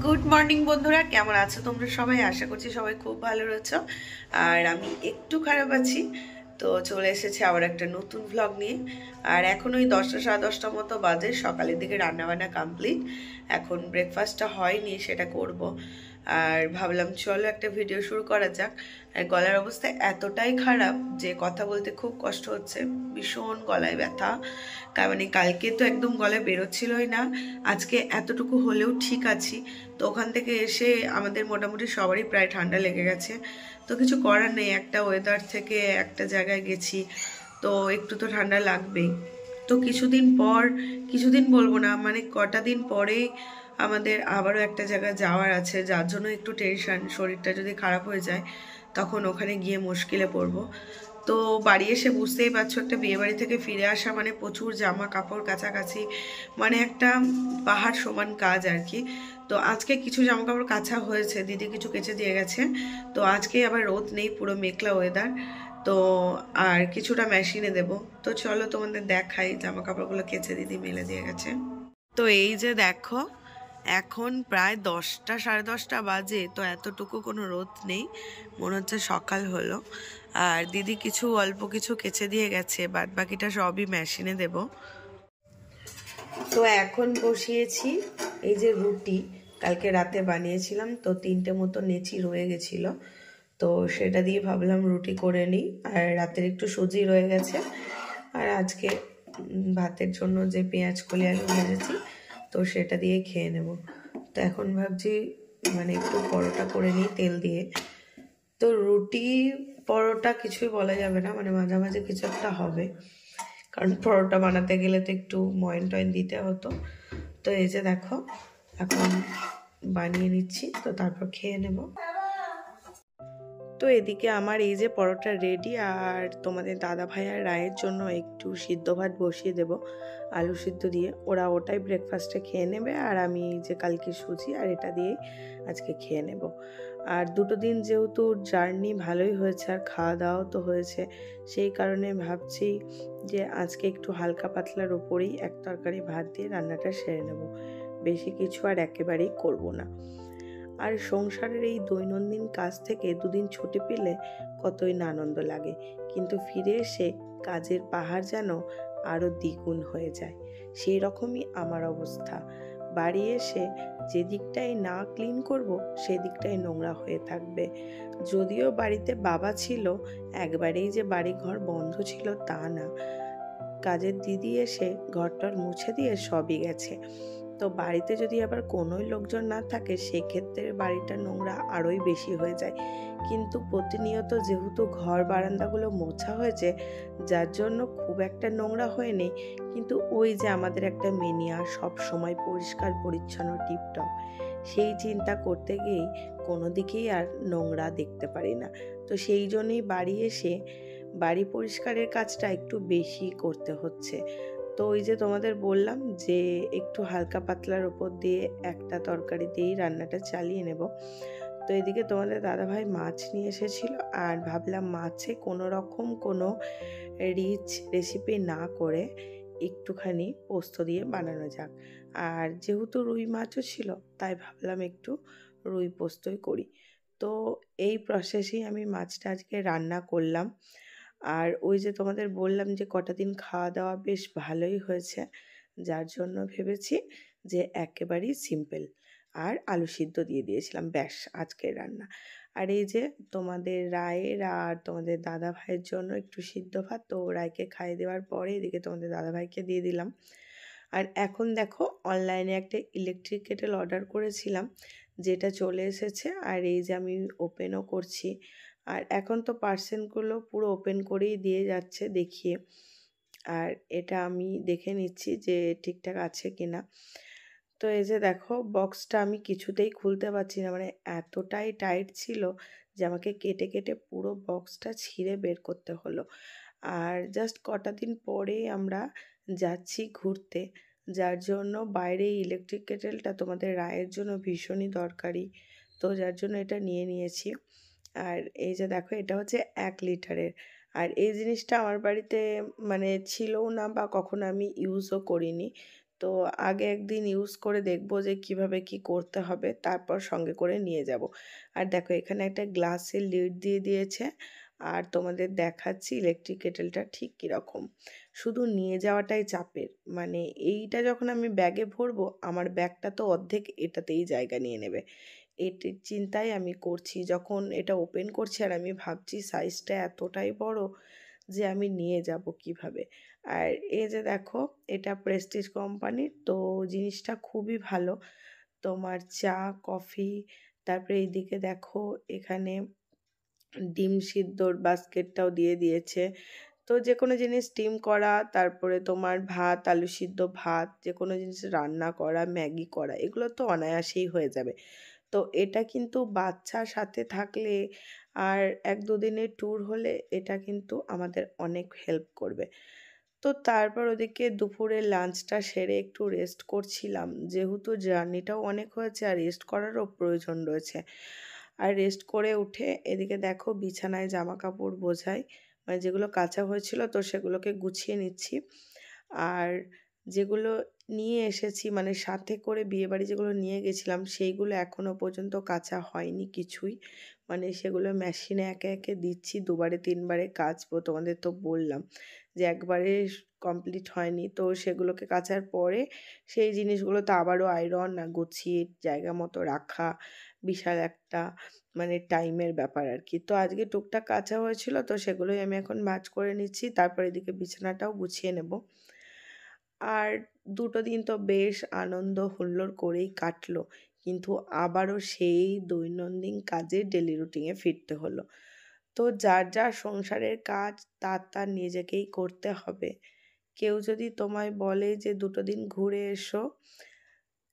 Good morning বন্ধুরা, কেমন আছো তোমরা সবাই? আশা করছি সবাই খুব ভালো রয়েছো। আর আমি একটু খারাপ আছি। তো চলে এসেছি আবার একটা নতুন ভ্লগ নিয়ে। আর এখন ওই 10টা সাড়ে 10টার মতো বাজে, সকালের দিকে রান্নাবান্না কমপ্লিট। এখন ব্রেকফাস্টটা হয়নি, সেটা করব। আর ভাবলাম চলো একটা ভিডিও শুরু করা যাক। আর গলার অবস্থা এতটাই খারাপ যে কথা বলতে খুব কষ্ট হচ্ছে, ভীষণ গলায় ব্যথা। মানে কালকে তো একদম গলায় বেরোচ্ছিলই না, আজকে এতটুকু হলেও ঠিক আছি। তো ওখান থেকে এসে আমাদের মোটামুটি সবারই প্রায় ঠান্ডা লেগে গেছে। তো কিছু করার নেই, একটা ওয়েদার থেকে একটা জায়গায় গেছি, তো একটু তো ঠান্ডা লাগবেই। তো কিছুদিন বলবো না, মানে কটা দিন পরেই আমাদের আবারও একটা জায়গায় যাওয়ার আছে, যার জন্য একটু টেনশন। শরীরটা যদি খারাপ হয়ে যায় তখন ওখানে গিয়ে মুশকিলে পড়বো। তো বাড়ি এসে বুঝতেই পারছো, একটা বিয়ে বাড়ি থেকে ফিরে আসা মানে প্রচুর জামা কাপড় কাছাকাছি, মানে একটা পাহাড় সমান কাজ আর কি। তো আজকে কিছু জামা কাপড় কাছা হয়েছে, দিদি কিছু কেচে দিয়ে গেছে। তো আজকে আবার রোদ নেই, পুরো মেঘলা ওয়েদার। তো আর কিছুটা মেশিনে দেব। তো চলো তোমাদের দেখাই, জামা কাপড়গুলো কেচে দিদি মেলে দিয়ে গেছে। তো এই যে দেখো, এখন প্রায় 10টা সাড়ে 10টা বাজে, তো এতটুকু কোনো রোদ নেই, মনে হচ্ছে সকাল হলো। আর দিদি কিছু অল্প কিছু কেচে দিয়ে গেছে, বাদ বাকিটা সবই মেশিনে দেব। তো এখন বসিয়েছি এই যে রুটি, কালকে রাতে বানিয়েছিলাম, তো 3টে মতো নেচি রয়ে গেছিল। তো সেটা দিয়ে ভাবলাম রুটি করে নিই। আর রাতের একটু সুজি রয়ে গেছে। আর আজকে ভাতের জন্য যে পেঁয়াজ কলি আলু ভেজেছি, তো সেটা দিয়ে খেয়ে নেব। তো এখন ভাবছি মানে একটু পরোটা করে নিই তেল দিয়ে। তো রুটি পরোটা কিছুই বলা যাবে না, মানে মাঝামাঝি কিছু একটা হবে, কারণ পরোটা বানাতে গেলে তো একটু ময়ন টয়ন দিতে হতো। তো এই যে দেখো, এখন বানিয়ে নিচ্ছি, তো তারপর খেয়ে নেব। তো এদিকে আমার এই যে পরোটা রেডি। আর তোমাদের দাদা ভাই আর রায়ের জন্য একটু সিদ্ধ ভাত বসিয়ে দেব, আলু সিদ্ধ দিয়ে। ওরা ওটাই ব্রেকফাস্টে খেয়ে নেবে, আর আমি এই যে কালকে সুজি আর এটা দিয়েই আজকে খেয়ে নেব। আর দুটো দিন যেহেতু জার্নি ভালোই হয়েছে আর খাওয়া দাওয়াও তো হয়েছে, সেই কারণে ভাবছি যে আজকে একটু হালকা পাতলার ওপরেই এক তরকারি ভাত দিয়ে রান্নাটা সেরে নেব, বেশি কিছু আর একেবারেই করব না। আর সংসারের এই দৈনন্দিন কাজ থেকে দুদিন ছুটি পেলে কতই না আনন্দ লাগে, কিন্তু ফিরে এসে কাজের পাহাড় যেন আরও দ্বিগুণ হয়ে যায়। সেই রকমই আমার অবস্থা। বাড়ি এসে যে দিকটাই না ক্লিন করব, সেদিকটাই নোংরা হয়ে থাকবে। যদিও বাড়িতে বাবা ছিল, একবারেই যে বাড়ি ঘর বন্ধ ছিল তা না। কাজের দিদি এসে ঘরটর মুছে দিয়ে সবই গেছে। তো বাড়িতে যদি আবার কোনোই লোকজন না থাকে, সেক্ষেত্রে বাড়িটা নোংরা আরোই বেশি হয়ে যায়। কিন্তু প্রতিনিয়ত যেহেতু ঘর বারান্দাগুলো মোছা হয়েছে, যার জন্য খুব একটা নোংরা হয়ে নেই। কিন্তু ওই যে আমাদের একটা মেনিয়া সব সময় পরিষ্কার পরিচ্ছন্ন টিপটপ, সেই চিন্তা করতে গিয়েই কোনো দিকেই আর নোংরা দেখতে পারি না। তো সেই জন্যই বাড়ি এসে বাড়ি পরিষ্কারের কাজটা একটু বেশি করতে হচ্ছে। তো ওই যে তোমাদের বললাম যে একটু হালকা পাতলার উপর দিয়ে একটা তরকারি দিয়েই রান্নাটা চালিয়ে নেব। তো এদিকে তোমাদের দাদাভাই মাছ নিয়ে এসেছিল, আর ভাবলাম মাছে কোনো রকম কোনো রিচ রেসিপি না করে একটুখানি পোস্ত দিয়ে বানানো যাক। আর যেহেতু রুই মাছও ছিল, তাই ভাবলাম একটু রুই পোস্তই করি। তো এই প্রসেসেই আমি মাছটা আজকে রান্না করলাম। আর ওই যে তোমাদের বললাম যে কটা দিন খাওয়া দাওয়া বেশ ভালোই হয়েছে, যার জন্য ভেবেছি যে একেবারেই সিম্পল। আর আলু সিদ্ধ দিয়ে দিয়েছিলাম, ব্যাস আজকের রান্না। আর এই যে তোমাদের রায়ের আর তোমাদের দাদা ভাইয়ের জন্য একটু সিদ্ধ ভাত, তো রায়কে খাইয়ে দেওয়ার পরে এদিকে তোমাদের দাদা ভাইকে দিয়ে দিলাম। আর এখন দেখো, অনলাইনে একটা ইলেকট্রিক কেটেল অর্ডার করেছিলাম, যেটা চলে এসেছে। আর এই যে আমি ওপেনও করছি। আর এখন তো পার্সেলগুলো পুরো ওপেন করেই দিয়ে যাচ্ছে দেখিয়ে। আর এটা আমি দেখে নিচ্ছি যে ঠিকঠাক আছে কিনা। তো এই যে দেখো, বক্সটা আমি কিছুতেই খুলতে পারছি না, মানে এতটাই টাইট ছিল যে আমাকে কেটে কেটে পুরো বক্সটা ছিঁড়ে বের করতে হলো। আর জাস্ট কটা দিন পরেই আমরা যাচ্ছি ঘুরতে, যার জন্য বাইরে ইলেকট্রিক কেটেলটা তোমাদের রায়ের জন্য ভীষণই দরকারি। তো যার জন্য এটা নিয়ে নিয়েছি। আর এই যে দেখো, এটা হচ্ছে 1 লিটারের। আর এই জিনিসটা আমার বাড়িতে মানে ছিলও না, বা কখনো আমি ইউজও করিনি। তো আগে একদিন ইউজ করে দেখব যে কিভাবে কি করতে হবে, তারপর সঙ্গে করে নিয়ে যাব। আর দেখো এখানে একটা গ্লাসের লিড দিয়ে দিয়েছে। আর তোমাদের দেখাচ্ছি ইলেকট্রিক কেটেলটা ঠিক কীরকম। শুধু নিয়ে যাওয়াটাই চাপের। মানে এইটা যখন আমি ব্যাগে ভরবো, আমার ব্যাগটা তো অর্ধেক এটাতেই জায়গা নিয়ে নেবে। এটির চিন্তাই আমি করছি যখন এটা ওপেন করছি, আর আমি ভাবছি সাইজটা এতটাই বড় যে আমি নিয়ে যাব কিভাবে। আর এই যে দেখো, এটা প্রেস্টিজ কোম্পানির, তো জিনিসটা খুবই ভালো। তোমার চা, কফি, তারপরে এইদিকে দেখো এখানে ডিম সিদ্ধর বাস্কেটটাও দিয়ে দিয়েছে। তো যেকোনো জিনিস স্টিম করা, তারপরে তোমার ভাত, আলু সিদ্ধ ভাত, যেকোনো জিনিস রান্না করা, ম্যাগি করা, এগুলো তো অনায়াসেই হয়ে যাবে। তো এটা কিন্তু বাচ্চার সাথে থাকলে আর ১-২ দিনের ট্যুর হলে এটা কিন্তু আমাদের অনেক হেল্প করবে। তো তারপর ওদিকে দুপুরে লাঞ্চটা সেরে একটু রেস্ট করছিলাম। যেহেতু জার্নিটাও অনেক হয়েছে আর রেস্ট করারও প্রয়োজন রয়েছে। আর রেস্ট করে উঠে এদিকে দেখো বিছানায় জামাকাপড় বোঝাই, মানে যেগুলো কাচা হয়েছিল তো সেগুলোকে গুছিয়ে নিচ্ছি। আর যেগুলো নিয়ে এসেছি মানে সাথে করে বিয়েবাড়ি যেগুলো নিয়ে গেছিলাম সেইগুলো এখনও পর্যন্ত কাচা হয়নি কিছুই। মানে সেগুলো মেশিনে একে, একে দিচ্ছি, ২ বারে ৩ বারে কাচবো। তোমাদের তো বললাম যে একবারে কমপ্লিট হয়নি। তো সেগুলোকে কাচার পরে সেই জিনিসগুলো তো আবারও আয়রন আর গুছিয়ে জায়গা মতো রাখা বিশাল একটা মানে টাইমের ব্যাপার আরকি। তো আজকে টুকটাক কাচা হয়েছিল তো সেগুলোই আমি এখন ভাঁজ করে নিচ্ছি। তারপর এদিকে বিছানাটাও গুছিয়ে নেব। আর ২ টো দিন তো বেশ আনন্দ হুল্লোড় করেই কাটলো। কিন্তু আবারও সেই দৈনন্দিন কাজে ডেইলি রুটিনে ফিরতে হলো। তো যার, যার সংসারের কাজ তার নিজেকেই করতে হবে। কেউ যদি তোমায় বলে যে ২ টো দিন ঘুরে এসো,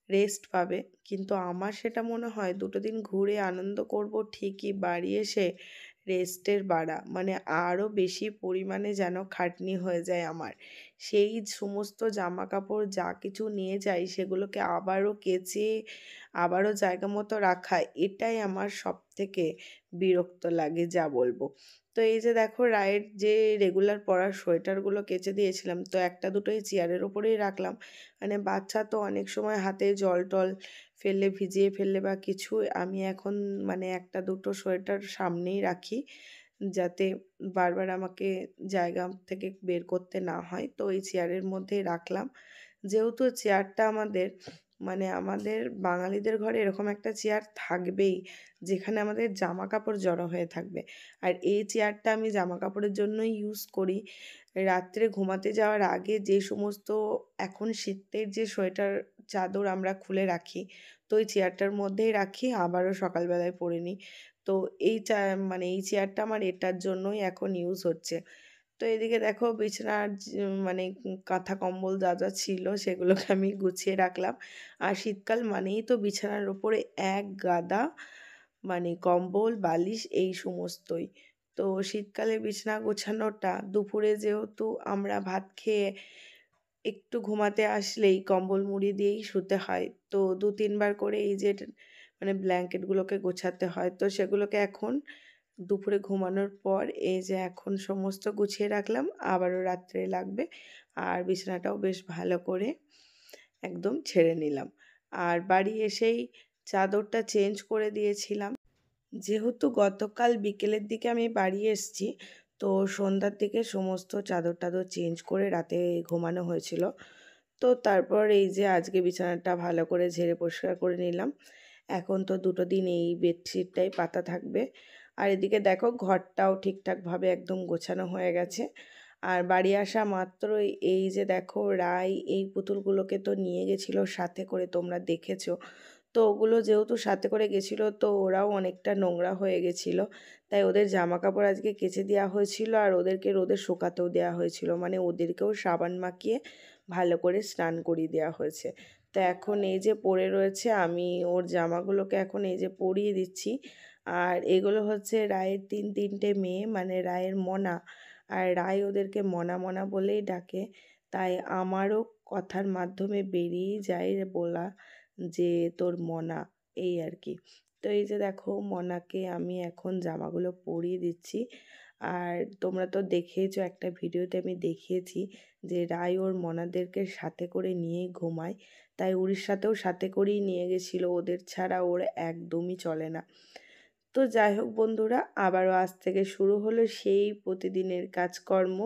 রেস্ট পাবে। কিন্তু আমার সেটা মনে হয় ২ টো দিন ঘুরে আনন্দ করব ঠিকই, বাড়ি এসে রেস্টের বাড়া। মানে আরও বেশি পরিমাণে যেন খাটনি হয়ে যায় আমার। সেই সমস্ত জামাকাপড় যা কিছু নিয়ে যাই সেগুলোকে আবারও কেচে, আবারও জায়গা মতো রাখা, এটাই আমার সবথেকে বিরক্ত লাগে যা বলব। তো এই যে দেখো রায়ের যে রেগুলার পরার সোয়েটারগুলো কেচে দিয়েছিলাম, তো ১টা ২টোই চেয়ারের উপরেই রাখলাম। মানে বাচ্চা তো অনেক সময় হাতে জল-টল ফেললে, ভিজিয়ে ফেললে বা কিছু, আমি এখন মানে ১টা ২টো সোয়েটার সামনেই রাখি, যাতে বারবার আমাকে জায়গা থেকে বের করতে না হয়। তো এই চেয়ারের মধ্যেই রাখলাম। যেহেতু চেয়ারটা আমাদের মানে আমাদের বাঙালিদের ঘরে এরকম একটা চেয়ার থাকবেই, যেখানে আমাদের জামাকাপড় জড়ো হয়ে থাকবে। আর এই চেয়ারটা আমি জামাকাপড়ের জন্যই ইউজ করি। রাত্রে ঘুমাতে যাওয়ার আগে যে সমস্ত এখন শীতের যে সোয়েটার, চাদর আমরা খুলে রাখি, তো ওই চেয়ারটার মধ্যেই রাখি, আবারও সকালবেলায় পরে নিই। তো এই মানে এই চেয়ারটা আমার এটার জন্যই এখন ইউজ হচ্ছে। তো এদিকে দেখো বিছানার মানে কাঁথা কম্বল যা, যা ছিল সেগুলোকে আমি গুছিয়ে রাখলাম। আর শীতকাল মানেই তো বিছানার উপরে এক গাদা মানে কম্বল, বালিশ এই সমস্তই। তো শীতকালে বিছানা গোছানোটা দুপুরে যেহেতু আমরা ভাত খেয়ে একটু ঘুমাতে আসলেই কম্বল মুড়ি দিয়েই শুতে হয়। তো ২-৩ বার করে এই যে মানে ব্ল্যাঙ্কেটগুলোকে গোছাতে হয়। তো সেগুলোকে এখন দুপুরে ঘুমানোর পর এই যে এখন সমস্ত গুছিয়ে রাখলাম, আবারও রাত্রে লাগবে। আর বিছানাটাও বেশ ভালো করে একদম ঝেড়ে নিলাম। আর বাড়ি এসেই চাদরটা চেঞ্জ করে দিয়েছিলাম। যেহেতু গতকাল বিকেলের দিকে আমি বাড়ি এসেছি, তো সন্ধ্যার দিকে সমস্ত চাদর-টাদর চেঞ্জ করে রাতে ঘুমানো হয়েছিল। তো তারপর এই যে আজকে বিছানাটা ভালো করে ঝেড়ে পরিষ্কার করে নিলাম। এখন তো ২ টো দিন এই বেডশিটটাই পাতা থাকবে। আর এদিকে দেখো ঘরটাও ঠিকঠাকভাবে একদম গোছানো হয়ে গেছে। আর বাড়ি আসা মাত্রই এই যে দেখো রাই এই পুতুলগুলোকে তো নিয়ে গেছিল সাথে করে, তোমরা দেখেছো। তো ওগুলো যেহেতু সাথে করে গেছিলো তো ওরাও অনেকটা নোংরা হয়ে গেছিলো। তাই ওদের জামাকাপড় আজকে কেচে দেওয়া হয়েছিল আর ওদেরকে রোদে শুকাতেও দেওয়া হয়েছিল। মানে ওদেরকেও সাবান মাখিয়ে ভালো করে স্নান করিয়ে দেওয়া হয়েছে। তো এখন এই যে পড়ে রয়েছে, আমি ওর জামাগুলোকে এখন এই যে পরিয়ে দিচ্ছি। আর এগুলো হচ্ছে রায়ের ৩-৩টে মেয়ে, মানে রায়ের মনা। আর রায় ওদেরকে মনা, মনা বলেই ডাকে। তাই আমারও কথার মাধ্যমে বেরিয়েই যায় বলা যে তোর মনা, এই আর কি। তো এই যে দেখো মনাকে আমি এখন জামাগুলো পরিয়ে দিচ্ছি। আর তোমরা তো দেখেইছো, একটা ভিডিওতে আমি দেখিয়েছি যে রায় ওর মনাদেরকে সাথে করে নিয়েই ঘুমায়, তাই উড়িষ্যাতেও সাথে করেই নিয়ে গেছিলো, ওদের ছাড়া ওর একদমই চলে না। তো যাই হোক বন্ধুরা, আবারও আজ থেকে শুরু হলো সেই প্রতিদিনের কাজকর্ম।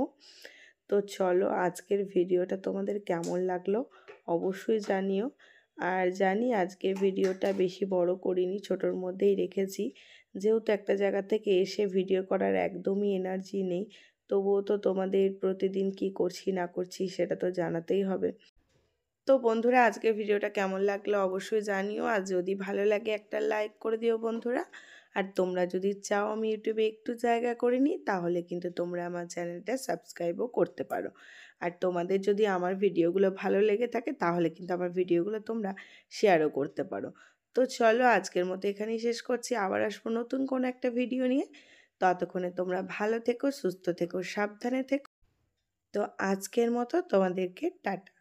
তো চলো, আজকের ভিডিওটা তোমাদের কেমন লাগলো অবশ্যই জানিও। আর জানি আজকের ভিডিওটা বেশি বড় করিনি, ছোটোর মধ্যেই রেখেছি, যেহেতু একটা জায়গা থেকে এসে ভিডিও করার একদমই এনার্জি নেই। তবুও তো তোমাদের প্রতিদিন কি করছি না করছি সেটা তো জানাতেই হবে। তো বন্ধুরা, আজকের ভিডিওটা কেমন লাগলো অবশ্যই জানিও। আর যদি ভালো লাগে একটা লাইক করে দিও বন্ধুরা। আর তোমরা যদি চাও আমি ইউটিউবে একটু জায়গা করে নিই, তাহলে কিন্তু তোমরা আমার চ্যানেলটা সাবস্ক্রাইবও করতে পারো। আর তোমাদের যদি আমার ভিডিওগুলো ভালো লেগে থাকে, তাহলে কিন্তু আমার ভিডিওগুলো তোমরা শেয়ারও করতে পারো। তো চলো, আজকের মতো এখানেই শেষ করছি, আবার আসবো নতুন কোনো একটা ভিডিও নিয়ে। ততক্ষণে তোমরা ভালো থেকো, সুস্থ থেকো, সাবধানে থেকো। তো আজকের মতো তোমাদেরকে টাটা।